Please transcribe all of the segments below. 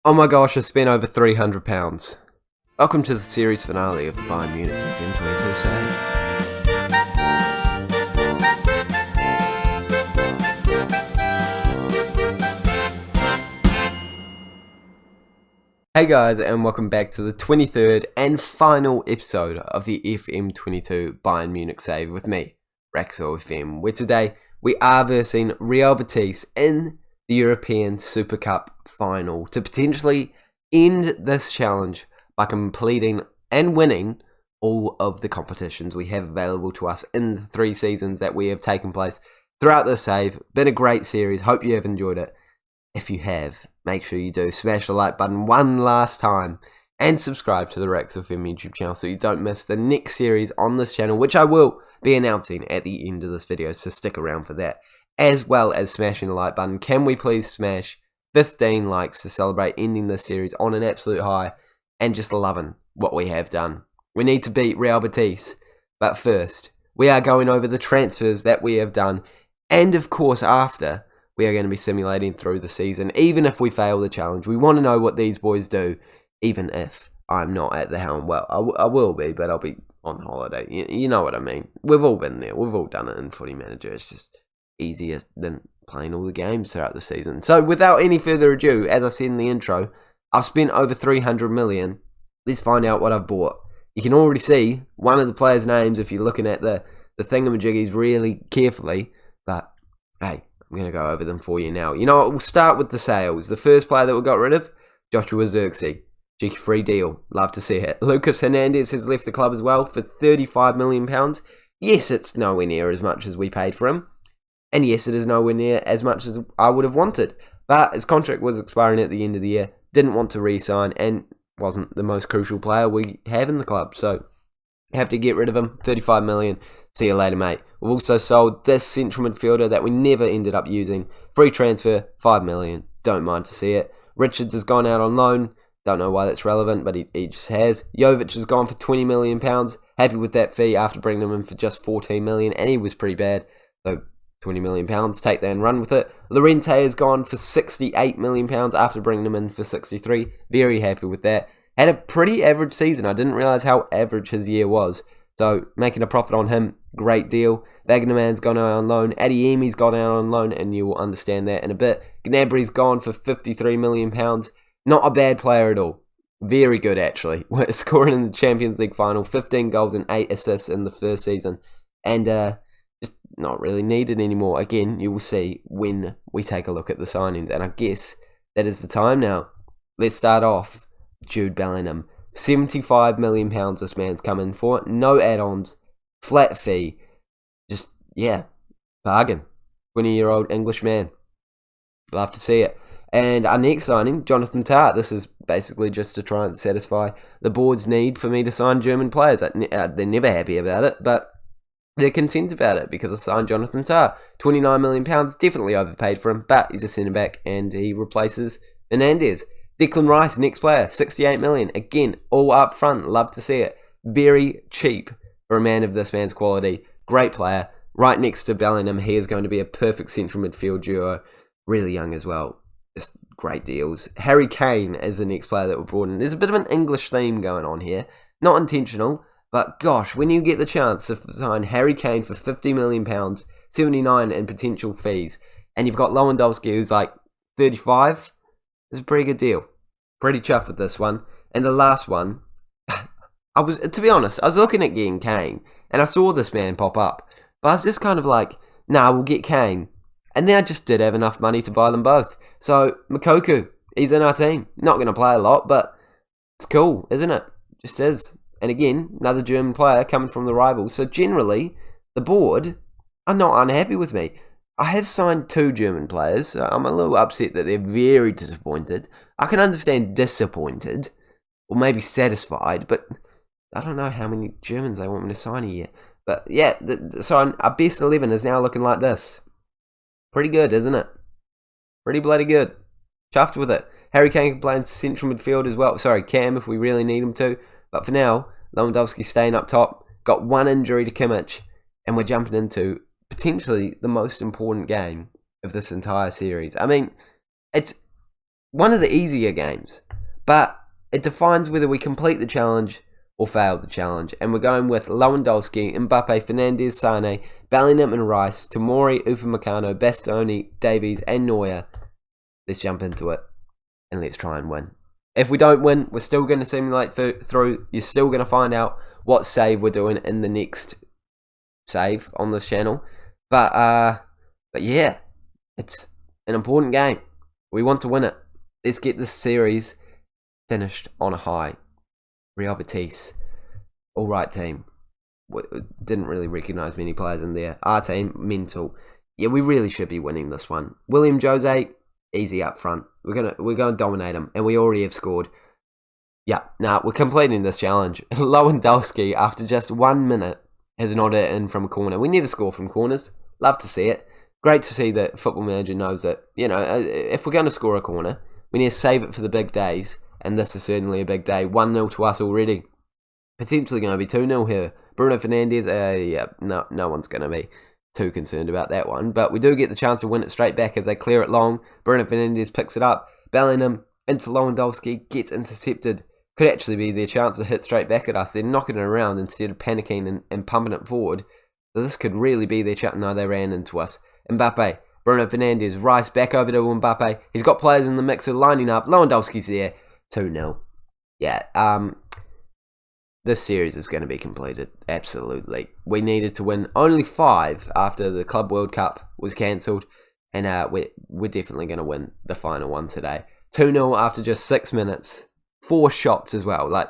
Oh my gosh, I spent over £300. Welcome to the series finale of the Bayern Munich FM22 Save. Hey guys, and welcome back to the 23rd and final episode of the FM22 Bayern Munich Save with me, Raxo FM, where today we are versing Real Betis in the European Super Cup final to potentially end this challenge by completing and winning all of the competitions we have available to us in the 3 seasons that we have taken place throughout this save. Been a great series, hope you have enjoyed it. If you have, make sure you do smash the like button one last time and subscribe to the Raxo FM YouTube channel so you don't miss the next series on this channel, which I will be announcing at the end of this video, so stick around for that. As well as smashing the like button, can we please smash 15 likes to celebrate ending this series on an absolute high and just loving what we have done. We need to beat Real Betis, but first, we are going over the transfers that we have done, and of course after, we are going to be simulating through the season. Even if we fail the challenge, we want to know what these boys do, even if I'm not at the helm. Well, I will be, but I'll be on holiday. You know what I mean. We've all been there. We've all done it in Footy Manager. It's just easier than playing all the games throughout the season. So without any further ado, as I said in the intro, I've spent over 300 million. Let's find out what I've bought. You can already see one of the players' names if you're looking at the thingamajiggies really carefully, but hey, I'm going to go over them for you now. You know what, we'll start with the sales. The first player that we got rid of, Joshua Zirkzee. Cheeky free deal. Love to see it. Lucas Hernandez has left the club as well for £35 million. Yes, it's nowhere near as much as we paid for him. And yes, it is nowhere near as much as I would have wanted. But his contract was expiring at the end of the year. Didn't want to re-sign and wasn't the most crucial player we have in the club. So, have to get rid of him. £35 million. See you later, mate. We've also sold this central midfielder that we never ended up using. Free transfer, £5 million. Don't mind to see it. Richards has gone out on loan. Don't know why that's relevant, but he just has. Jovic has gone for £20 million. Happy with that fee after bringing him in for just £14 million. And he was pretty bad. So, £20 million. Take that and run with it. Llorente has gone for £68 million after bringing him in for 63. Very happy with that. Had a pretty average season. I didn't realise how average his year was. So, making a profit on him, great deal. Wagnerman's gone out on loan. Adeyemi's gone out on loan, and you will understand that in a bit. Gnabry's gone for £53 million. Not a bad player at all. Very good, actually. We're scoring in the Champions League final. 15 goals and 8 assists in the first season. And just not really needed anymore. Again, you will see when we take a look at the signings. And I guess that is the time now. Let's start off. Jude Bellingham. £75 million this man's come in for. No add-ons. Flat fee. Just, yeah, bargain. 20-year-old Englishman. Love to see it. And our next signing, Jonathan Tah. This is basically just to try and satisfy the board's need for me to sign German players. They're never happy about it, but they're content about it because I signed Jonathan Tah. £29 million, definitely overpaid for him, but he's a centre-back and he replaces Hernandez. Declan Rice, next player, £68 million. Again, all up front. Love to see it. Very cheap for a man of this man's quality. Great player. Right next to Bellingham, he is going to be a perfect central midfield duo. Really young as well. Just great deals. Harry Kane is the next player that we brought in. There's a bit of an English theme going on here. Not intentional, but gosh, when you get the chance to sign Harry Kane for £50 million, 79 in potential fees, and you've got Lewandowski who's like 35, it's a pretty good deal. Pretty chuffed with this one. And the last one, to be honest, I was looking at getting Kane, and I saw this man pop up. But I was just kind of like, nah, we'll get Kane. And then I just did have enough money to buy them both. So, Moukoko, he's in our team. Not going to play a lot, but it's cool, isn't it? Just is. And again, another German player coming from the rivals. So generally, the board are not unhappy with me. I have signed 2 German players. So I'm a little upset that they're very disappointed. I can understand disappointed, or maybe satisfied, but I don't know how many Germans they want me to sign a year. But yeah, so our best 11 is now looking like this. Pretty good, isn't it? Pretty bloody good. Chuffed with it. Harry Kane can play in central midfield as well. Sorry, Cam if we really need him to. But for now, Lewandowski staying up top. Got one injury to Kimmich. And we're jumping into potentially the most important game of this entire series. I mean, it's one of the easier games. But it defines whether we complete the challenge or fail the challenge. And we're going with Lewandowski, Mbappe, Fernandes, Sane, Bellingham and Rice, Tomori, Upamecano, Bastoni, Davies and Neuer. Let's jump into it and let's try and win. If we don't win, we're still going to simulate through. You're still going to find out what save we're doing in the next save on this channel. But yeah, it's an important game. We want to win it. Let's get this series finished on a high. Real Betis. All right, team. Didn't really recognise many players in there. Our team, mental. Yeah, we really should be winning this one. William Jose, easy up front. We're gonna dominate him, and we already have scored. Yeah, we're completing this challenge. Lewandowski, after just 1 minute, has nodded it in from a corner. We never score from corners. Love to see it. Great to see that Football Manager knows that, if we're going to score a corner, we need to save it for the big days. And this is certainly a big day. 1-0 to us already. Potentially going to be 2-0 here. Bruno Fernandes, no one's going to be too concerned about that one. But we do get the chance to win it straight back as they clear it long. Bruno Fernandes picks it up. Bellingham into Lewandowski, gets intercepted. Could actually be their chance to hit straight back at us. They're knocking it around instead of panicking and pumping it forward. So this could really be their chance. No, they ran into us. Mbappe, Bruno Fernandes, Rice back over to Mbappe. He's got players in the mixer lining up. Lewandowski's there. 2-0. Yeah, this series is going to be completed. Absolutely. We needed to win only 5 after the Club World Cup was cancelled. And we're definitely going to win the final one today. 2-0 after just 6 minutes. 4 shots as well. Like,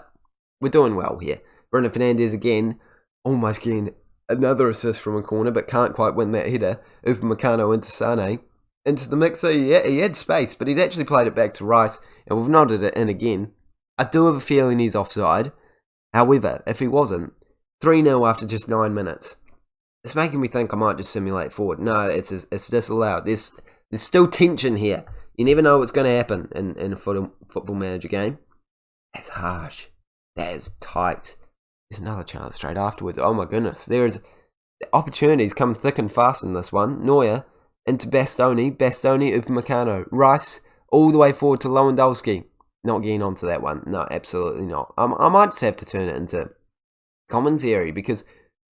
we're doing well here. Bruno Fernandes again, almost getting another assist from a corner, but can't quite win that header. Upamecano into Sane. Into the mixer, yeah, he had space, but he'd actually played it back to Rice, and we've nodded it in again. I do have a feeling he's offside. However, if he wasn't, 3-0 after just 9 minutes. It's making me think I might just simulate forward. No, it's disallowed. There's still tension here. You never know what's going to happen in a football manager game. That's harsh. That is tight. There's another chance straight afterwards. Oh my goodness. The opportunities come thick and fast in this one. Neuer into Bastoni, Upamecano, Rice, all the way forward to Lewandowski. Not getting onto that one. No, absolutely not. I might just have to turn it into commentary because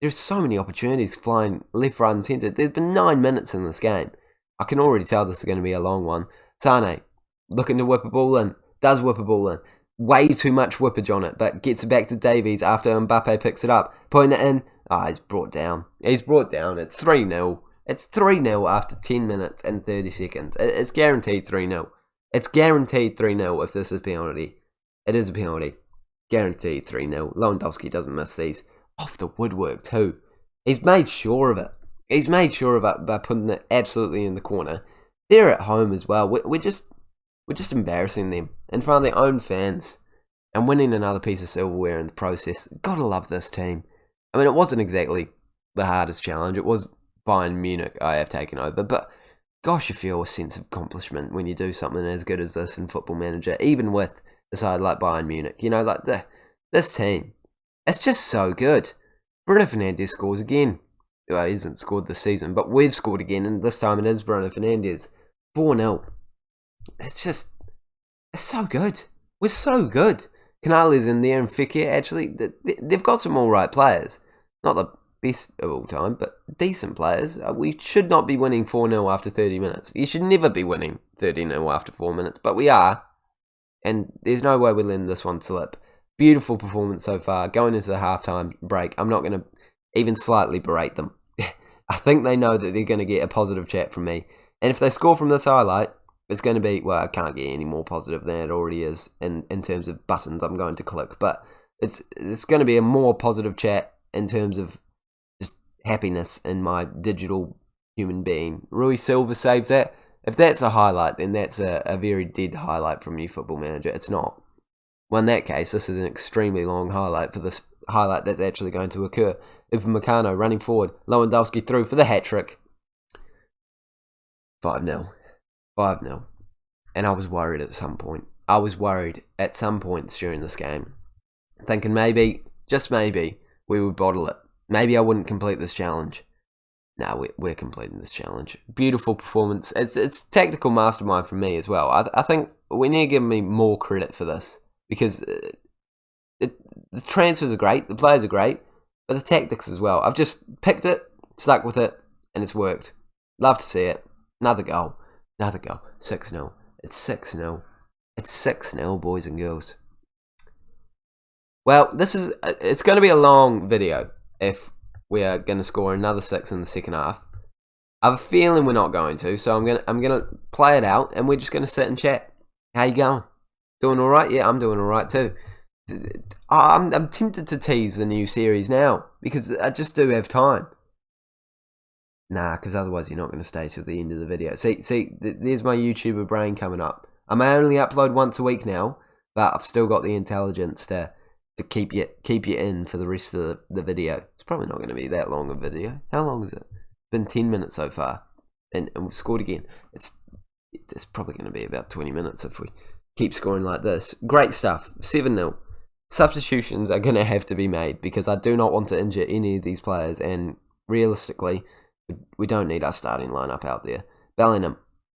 there's so many opportunities flying left, right and centre. There's been 9 minutes in this game. I can already tell this is going to be a long one. Sane, looking to whip a ball in. Does whip a ball in. Way too much whippage on it, but gets it back to Davies after Mbappe picks it up. Putting it in. He's brought down. It's 3-0. It's 3-0 after 10 minutes and 30 seconds. It's guaranteed 3-0. It's guaranteed 3-0 if this is penalty. It is a penalty. Guaranteed 3-0. Lewandowski doesn't miss these. Off the woodwork too. He's made sure of it. He's made sure of it by putting it absolutely in the corner. They're at home as well. We're just embarrassing them in front of their own fans and winning another piece of silverware in the process. Gotta love this team. I mean, it wasn't exactly the hardest challenge. It was Bayern Munich I have taken over, but gosh, you feel a sense of accomplishment when you do something as good as this in Football Manager, even with a side like Bayern Munich. This team, it's just so good. Bruno Fernandes scores again. Well, he hasn't scored this season, but we've scored again, and this time it is Bruno Fernandes. 4-0. It's so good. We're so good. Canale's in there and Fekir, actually, they've got some alright players. Not the best of all time, but decent players. We should not be winning 4-0 after 30 minutes. You should never be winning 30-0 after 4 minutes, but we are. And there's no way we're letting this one slip. Beautiful performance so far. Going into the halftime break, I'm not going to even slightly berate them. I think they know that they're going to get a positive chat from me. And if they score from this highlight, it's going to be, well, I can't get any more positive than it already is in terms of buttons I'm going to click. But it's going to be a more positive chat in terms of just happiness in my digital human being. Rui Silva saves that. If that's a highlight, then that's a very dead highlight from you, Football Manager. It's not. Well, in that case, this is an extremely long highlight for this highlight that's actually going to occur. Upamecano running forward. Lewandowski through for the hat-trick. 5-0. 5-0. And I was worried at some point. I was worried at some points during this game. Thinking maybe, just maybe, we would bottle it. Maybe I wouldn't complete this challenge. No, we're completing this challenge. Beautiful performance. It's tactical mastermind from me as well. I think we need to give me more credit for this, because the transfers are great, the players are great, but the tactics as well. I've just picked it, stuck with it, and it's worked. Love to see it. Another goal. 6-0. It's 6-0. It's 6-0, boys and girls. Well, it's going to be a long video if we are going to score another 6 in the second half. I have a feeling we're not going to, so I'm gonna play it out, and we're just going to sit and chat. How you going? Doing all right? Yeah, I'm doing all right too. I'm tempted to tease the new series now, because I just do have time. Nah, because otherwise you're not going to stay till the end of the video. See, there's my YouTuber brain coming up. I may only upload once a week now, but I've still got the intelligence to keep you in for the rest of the video. It's probably not going to be that long a video. How long is it? It's been 10 minutes so far, and we've scored again. It's probably going to be about 20 minutes if we keep scoring like this. Great stuff. 7-0. Substitutions are going to have to be made, because I do not want to injure any of these players, and realistically, we don't need our starting lineup out there. Bellingham,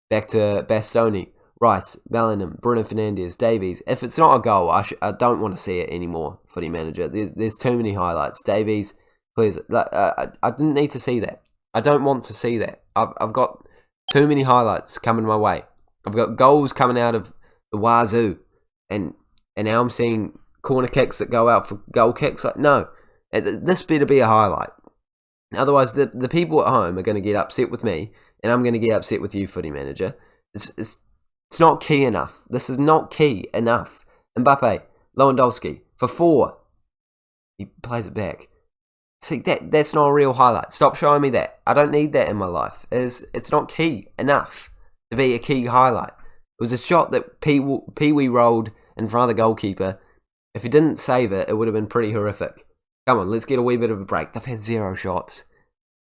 back to Bastoni, Rice, Bellingham, Bruno Fernandes, Davies. If it's not a goal, I don't want to see it anymore, Footy Manager. There's too many highlights. Davies, please. I didn't need to see that. I don't want to see that. I've got too many highlights coming my way. I've got goals coming out of the wazoo, and now I'm seeing corner kicks that go out for goal kicks. Like, no, this better be a highlight. Otherwise, the people at home are going to get upset with me, and I'm going to get upset with you, Footy Manager. It's not key enough. This is not key enough. Mbappe, Lewandowski, for 4. He plays it back. See, that's not a real highlight. Stop showing me that. I don't need that in my life. It's not key enough to be a key highlight. It was a shot that Pee-wee rolled in front of the goalkeeper. If he didn't save it, it would have been pretty horrific. Come on, let's get a wee bit of a break. They've had 0 shots.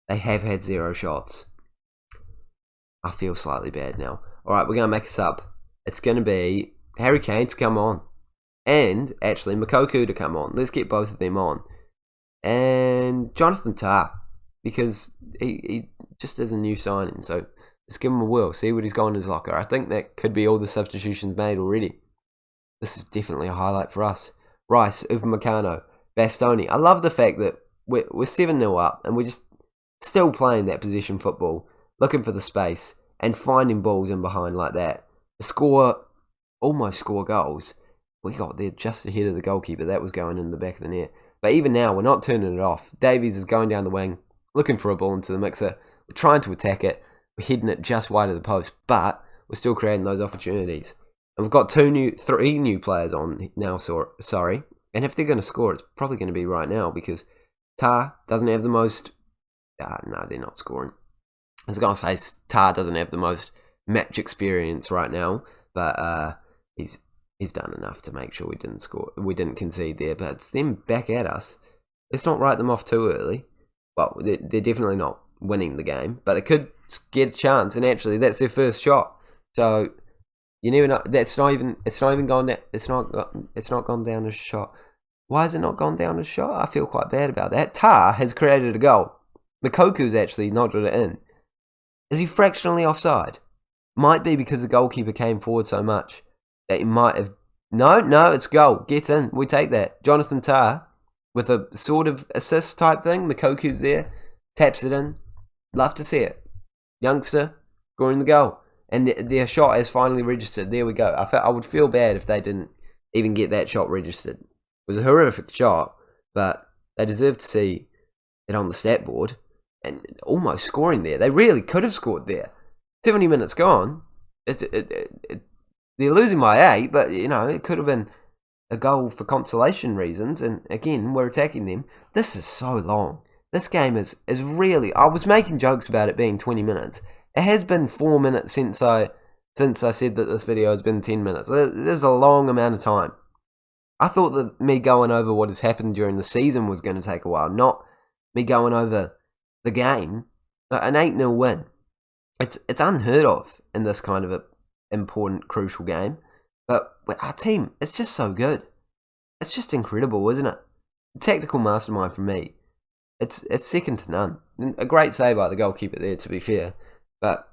They have had 0 shots. I feel slightly bad now. Alright, we're going to make a sub. It's going to be Harry Kane to come on. And, actually, Moukoko to come on. Let's get both of them on. And Jonathan Tah. Because he just is a new signing. So, let's give him a whirl. See what he's got in his locker. I think that could be all the substitutions made already. This is definitely a highlight for us. Rice, Upamecano, Bastoni. I love the fact that we're 7-0 up, and we're just still playing that possession football, looking for the space, and finding balls in behind like that. To almost score goals, we got there just ahead of the goalkeeper. That was going in the back of the net. But even now, we're not turning it off. Davies is going down the wing, looking for a ball into the mixer. We're trying to attack it. We're heading it just wide of the post, but we're still creating those opportunities. And we've got 3 new players on now, sorry. And if they're going to score, it's probably going to be right now, because Tah doesn't have the most... no, they're not scoring. I was going to say Tah doesn't have the most match experience right now, but he's done enough to make sure we didn't score. We didn't concede there, but it's them back at us. Let's not write them off too early. Well, they're definitely not winning the game, but they could get a chance, and actually that's their first shot. So you never know. It's not even gone down. It's not gone down as a shot. Why has it not gone down as a shot? I feel quite bad about that. Tah has created a goal. Moukokou's actually nodded it in. Is he fractionally offside? Might be, because the goalkeeper came forward so much that he might have... No, it's goal. Get in. We take that. Jonathan Tah, with a sort of assist type thing. Moukokou's there. Taps it in. Love to see it. Youngster scoring the goal. And their shot is finally registered. There we go. I would feel bad if they didn't even get that shot registered. It was a horrific shot, but they deserve to see it on the stat board. And almost scoring there. They really could have scored there. 70 minutes gone. They're losing by 8, but it could have been a goal for consolation reasons. And again, we're attacking them. This is so long. This game is really... I was making jokes about it being 20 minutes. It has been 4 minutes since I said that this video has been 10 minutes. This is a long amount of time. I thought that me going over what has happened during the season was going to take a while, not me going over the game. An 8-0 win. It's unheard of in this kind of a important, crucial game. But our team, it's just so good. It's just incredible, isn't it? The tactical mastermind from me. It's second to none. A great save by the goalkeeper there, to be fair. But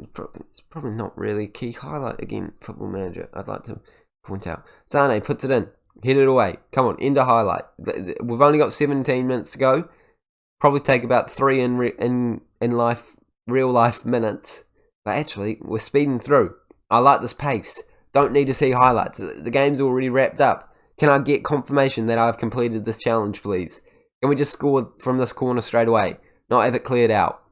it's probably not really a key highlight. Again, Football Manager, I'd like to point out. Sane puts it in. Hit it away. Come on, end a highlight. We've only got 17 minutes to go. Probably take about 3 in real life minutes. But actually, we're speeding through. I like this pace. Don't need to see highlights. The game's already wrapped up. Can I get confirmation that I've completed this challenge, please? Can we just score from this corner straight away? Not have it cleared out.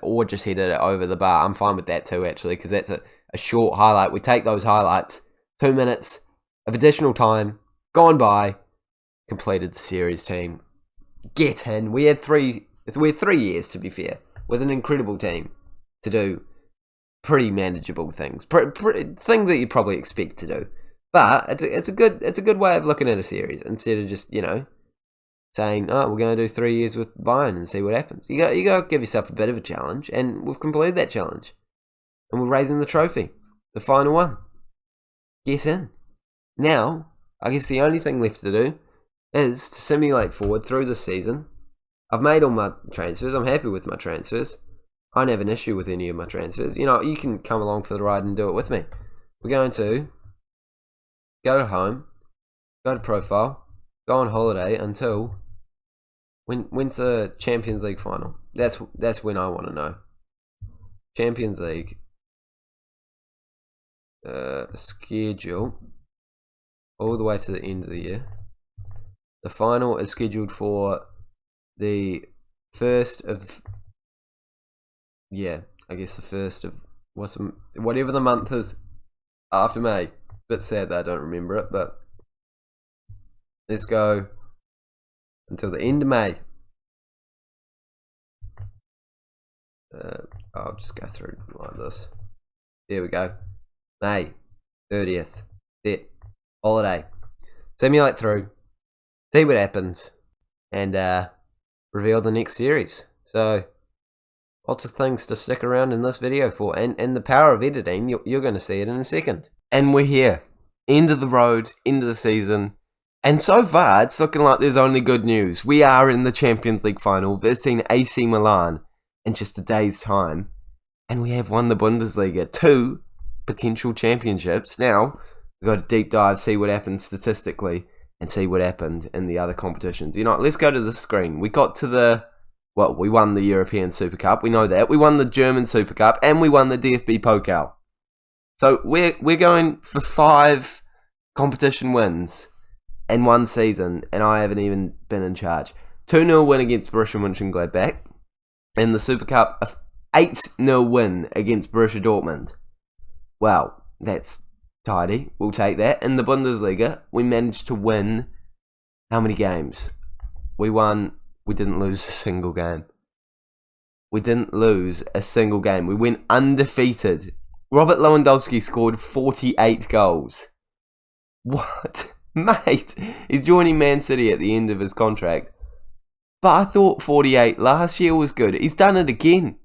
Or just hit it over the bar. I'm fine with that too, actually, because that's a short highlight. We take those highlights. 2 minutes of additional time. Gone by. Completed the series, team. Get in. We had 3 years, to be fair, with an incredible team to do pretty manageable things. Things that you'd probably expect to do. But it's a good way of looking at a series instead of just, saying, oh, we're going to do 3 years with Bayern and see what happens. You got to give yourself a bit of a challenge, and we've completed that challenge. And we're raising the trophy, the final one. Guess in. Now, I guess the only thing left to do is to simulate forward through the season. I've made all my transfers. I'm happy with my transfers. I don't have an issue with any of my transfers. You can come along for the ride and do it with me. We're going to go to home, go to profile, go on holiday until when's the Champions League final? That's when I want to know. Champions League schedule all the way to the end of the year. The final is scheduled for the 1st of I guess the 1st of whatever the month is after May. It's a bit sad that I don't remember it, but let's go until the end of May. I'll just go through like this. There we go. May 30th. Set. Holiday. Simulate through. See what happens. And reveal the next series. So, lots of things to stick around in this video for. And the power of editing, you're going to see it in a second. And we're here. End of the road. End of the season. And so far, it's looking like there's only good news. We are in the Champions League final, visiting AC Milan in just a day's time. And we have won the Bundesliga. 2 potential championships. Now, we've got to deep dive, see what happened statistically, and see what happened in the other competitions. Let's go to the screen. We got to we won the European Super Cup. We know that. We won the German Super Cup, and we won the DFB-Pokal. So we're going for 5 competition wins in 1 season, and I haven't even been in charge. 2-0 win against Borussia Mönchengladbach. In the Super Cup, a 8-0 win against Borussia Dortmund. Wow, that's tidy. We'll take that. In the Bundesliga, we managed to win how many games? We didn't lose a single game. We didn't lose a single game. We went undefeated. Robert Lewandowski scored 48 goals. What? Mate, he's joining Man City at the end of his contract. But I thought 48 last year was good. He's done it again.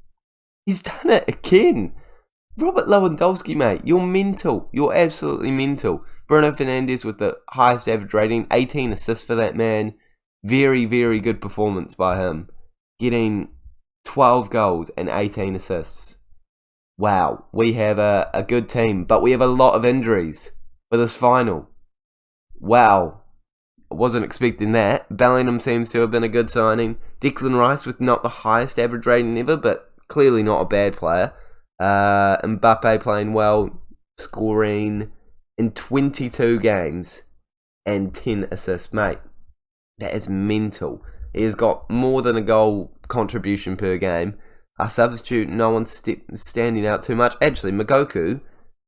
Robert Lewandowski, mate, you're mental. You're absolutely mental. Bruno Fernandes with the highest average rating, 18 assists for that man. Very, very good performance by him. Getting 12 goals and 18 assists. Wow, we have a good team, but we have a lot of injuries for this final. Wow, I wasn't expecting that. Bellingham seems to have been a good signing. Declan Rice with not the highest average rating ever, but clearly not a bad player. Mbappe playing well, scoring in 22 games and 10 assists, mate. That is mental. He has got more than a goal contribution per game. Our substitute, no one's standing out too much. Actually, Magoku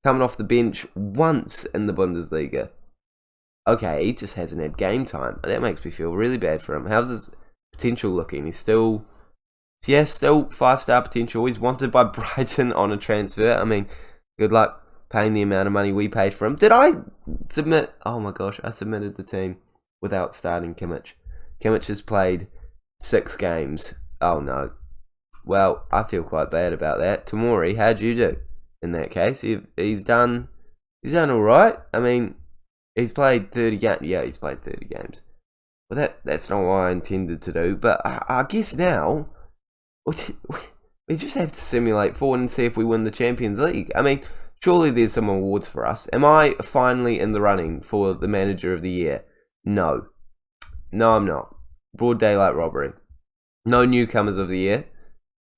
coming off the bench once in the Bundesliga. Okay, he just hasn't had game time. That makes me feel really bad for him. How's his potential looking? He's still 5-star potential. He's wanted by Brighton on a transfer. I mean, good luck paying the amount of money we paid for him. Did I submit? Oh my gosh, I submitted the team without starting Kimmich. Kimmich has played 6 games. Oh no. Well, I feel quite bad about that. Tamori, how'd you do in that case? He's done all right. I mean, he's played 30 games. Yeah, he's played 30 games. Well, that's not what I intended to do. But I guess now, we just have to simulate forward and see if we win the Champions League. I mean, surely there's some awards for us. Am I finally in the running for the Manager of the Year? No. No, I'm not. Broad daylight robbery. No newcomers of the year.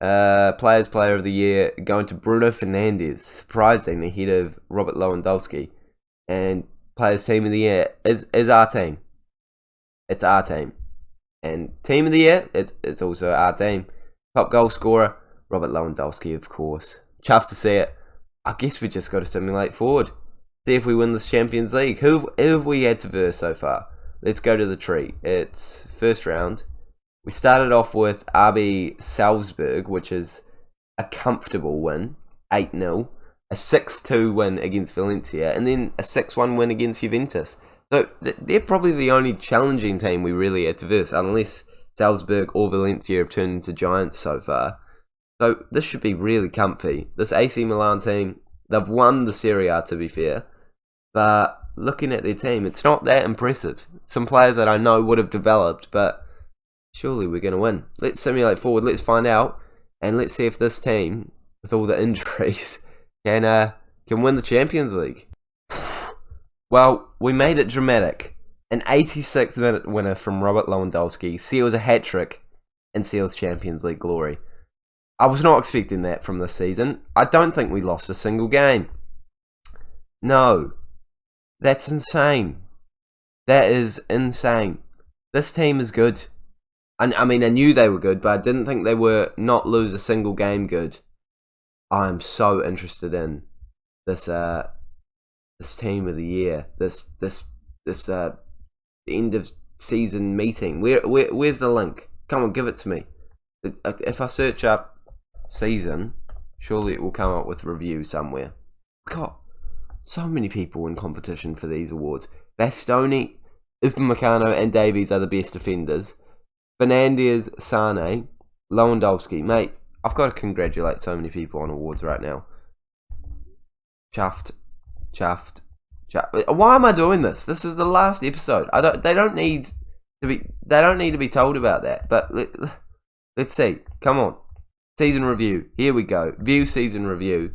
Player of the Year going to Bruno Fernandes, surprising ahead of Robert Lewandowski. And Players Team of the Year is our team. It's our team. And Team of the Year, it's also our team. Top goal scorer, Robert Lewandowski, of course. Chuffed to see it. I guess we just got to simulate forward. See if we win this Champions League. Who have we had to verse so far? Let's go to the tree. It's first round. We started off with RB Salzburg, which is a comfortable win, 8-0. A 6-2 win against Valencia, and then a 6-1 win against Juventus. So they're probably the only challenging team we really had to verse, unless Salzburg or Valencia have turned into giants so far. So this should be really comfy. This AC Milan team, they've won the Serie A to be fair, but looking at their team, it's not that impressive. Some players that I know would have developed, but surely we're going to win. Let's simulate forward, let's find out, and let's see if this team, with all the injuries, can win the Champions League. Well, we made it dramatic. An 86th minute winner from Robert Lewandowski seals a hat-trick and seals Champions League glory. I was not expecting that from this season. I don't think we lost a single game. No. That's insane. That is insane. This team is good. I mean, I knew they were good, but I didn't think they were not lose a single game good. I'm so interested in this team of the year. This end of season meeting. Where's the link? Come on, give it to me. If I search up season, surely it will come up with review somewhere. God, so many people in competition for these awards. Bastoni, Upamecano and Davies are the best defenders. Fernandes, Sane, Lewandowski. Mate, I've got to congratulate so many people on awards right now. Chuffed. Why am I doing this? This is the last episode. They don't need to be told about that. But let's see. Come on. Season review. Here we go. View season review.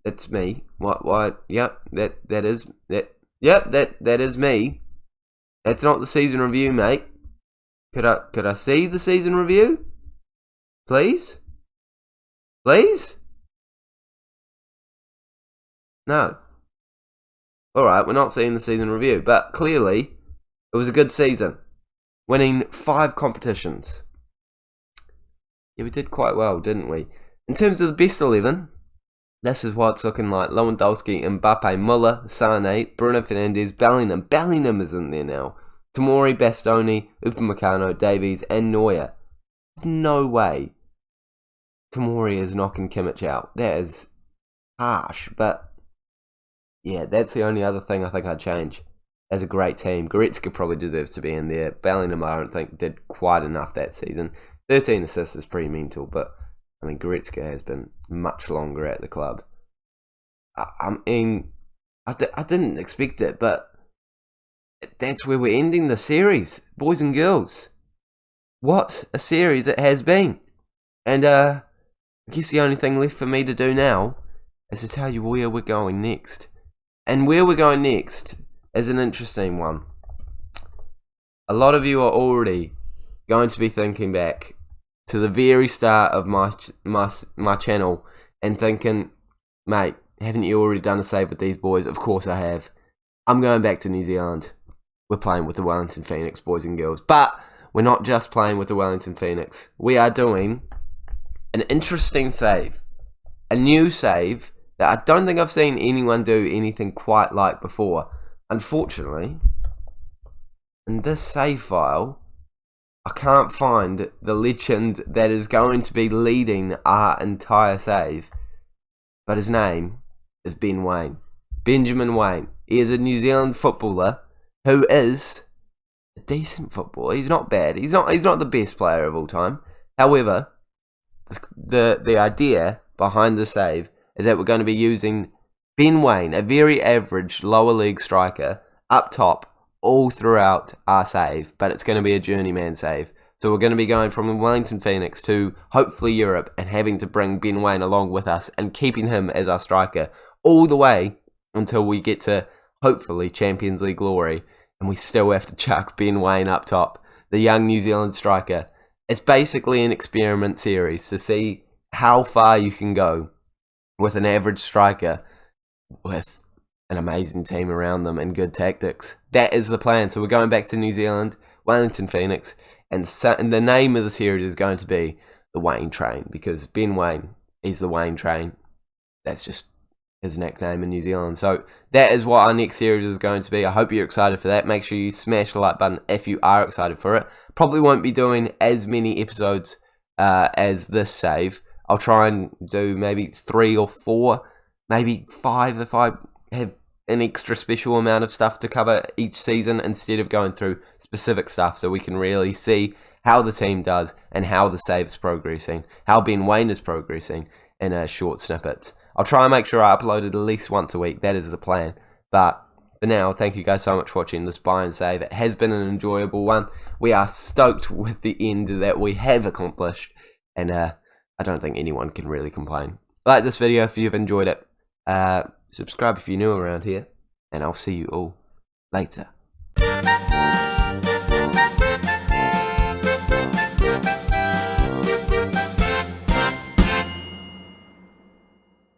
It's me. What? Yep. That is me. That's not the season review, mate. Could I see the season review? Please? Please? No. Alright, we're not seeing the season review, but clearly it was a good season. Winning 5 competitions. Yeah, we did quite well, didn't we? In terms of the best 11, this is what it's looking like. Lewandowski, Mbappe, Muller, Sane, Bruno Fernandes, Bellingham. Bellingham is in there now. Tomori, Bastoni, Upamecano, Davies, and Neuer. There's no way Tomori is knocking Kimmich out. That is harsh, but yeah, that's the only other thing I think I'd change. As a great team, Goretzka probably deserves to be in there. Bellingham, I don't think, did quite enough that season. 13 assists is pretty mental, but I mean, Goretzka has been much longer at the club. I didn't expect it, but that's where we're ending the series, boys and girls. What a series it has been. And I guess the only thing left for me to do now is to tell you where we're going next. And where we're going next is an interesting one. A lot of you are already going to be thinking back to the very start of my channel and thinking, mate, haven't you already done a save with these boys? Of course I have. I'm going back to New Zealand. We're playing with the Wellington Phoenix, boys and girls. But we're not just playing with the Wellington Phoenix. We are doing an interesting save. A new save that I don't think I've seen anyone do anything quite like before. Unfortunately, in this save file, I can't find the legend that is going to be leading our entire save. But his name is Benjamin Wayne. He is a New Zealand footballer who is a decent footballer. He's not bad. He's not the best player of all time. However, the idea behind the save is that we're going to be using Ben Wayne, a very average lower league striker, up top all throughout our save, but it's going to be a journeyman save. So we're going to be going from the Wellington Phoenix to hopefully Europe and having to bring Ben Waine along with us and keeping him as our striker all the way until we get to hopefully Champions League glory, and we still have to chuck Ben Waine up top, the young New Zealand striker. It's basically an experiment series to see how far you can go with an average striker with an amazing team around them and good tactics. That is the plan. So we're going back to New Zealand, Wellington Phoenix, and the name of the series is going to be the Waine Train, because Ben Waine is the Waine Train. That's just his nickname in New Zealand. So that is what our next series is going to be. I hope you're excited for that. Make sure you smash the like button if you are excited for it. Probably won't be doing as many episodes as this save. I'll try and do maybe 3 or 4, maybe 5 if I have an extra special amount of stuff to cover each season, instead of going through specific stuff, so we can really see how the team does and how the save is progressing, how Ben Waine is progressing in short snippets. I'll try and make sure I upload it at least once a week. That is the plan. But for now, thank you guys so much for watching this Bayern save. It has been an enjoyable one. We are stoked with the end that we have accomplished, and I don't think anyone can really complain. Like this video if you've enjoyed it. Subscribe if you're new around here, and I'll see you all later.